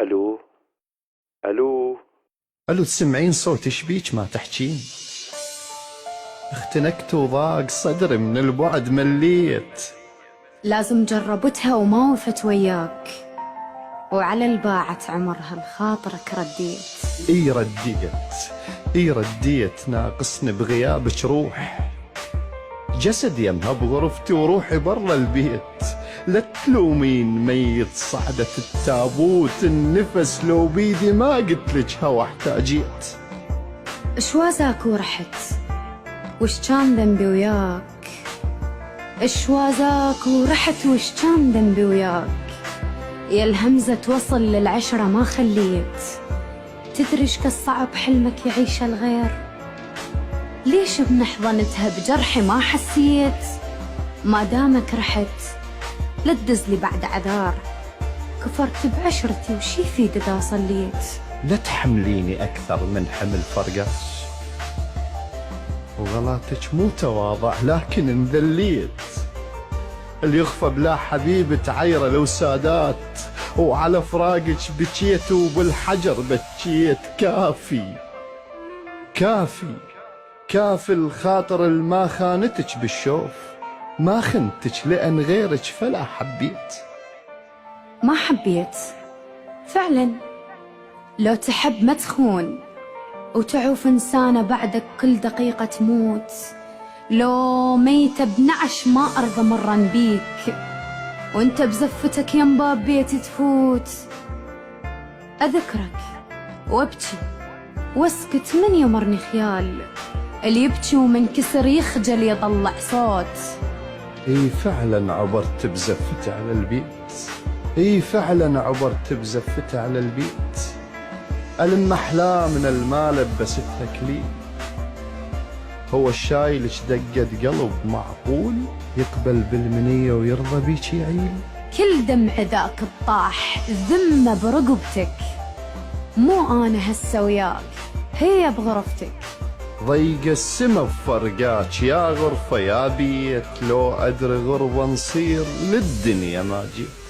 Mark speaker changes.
Speaker 1: الو الو
Speaker 2: الو، تسمعين صوت شبيك ما تحجين؟ اختنكت وضاق صدري من البعد مليت.
Speaker 3: لازم جربتها وما وفت وياك، وعلى الباعة عمرها بخاطرك رديت.
Speaker 2: اي رديت ناقصني بغيابك روح. جسدي يمها بغرفتي وروحي برا البيت. لا تلومين ميت صعدة التابوت، النفس لو بيدي ما قلتلك هوا احتاجيت.
Speaker 3: اشوازاك ورحت، وش كان ذنبي وياك؟ اشوازاك ورحت، وش كان ذنبي وياك؟ يا الهمزة توصل للعشرة ما خليت. تدري ايش كالصعب حلمك يعيش الغير؟ ليش بنحضنتها بجرحي ما حسيت؟ ما دامك رحت لا تدزلي بعد عذار، كفرت بعشرتي وش يفيد اذا صليت؟
Speaker 2: لا تحمليني اكثر من حمل فرقاش، وغلاتك مو تواضع لكن انذليت. اللي يخفى بلا حبيب تعيره لو سادات، وعلى فراقك بكيت وبالحجر بكيت. كافي الخاطر الما خانتك بالشوف، ما خنتك لأن غيرك فلا حبيت.
Speaker 3: ما حبيت فعلا، لو تحب ما تخون وتعوف إنسانة بعدك كل دقيقة تموت. لو ميتة بنعش ما أرضى مرا بيك، وانت بزفتك يم باب بيتي تفوت. أذكرك وابكي واسكت من يمرني خيال، اللي يبكي ومنكسر يخجل يطلع صوت.
Speaker 2: اي فعلا عبرت بزفتي على البيت، ألم أحلام من المال بس التكليف. هو الشايلك دقة قلب معقول يقبل بالمنية ويرضى بيك يعيل؟
Speaker 3: كل دمع ذاك الطاح ذمة برقبتك، مو أنا هسه وياك، هي بغرفتك.
Speaker 2: ضيق السما بفرقاك يا غرفة يا بيت، لو أدري غربة نصير للدنيا ما جيت.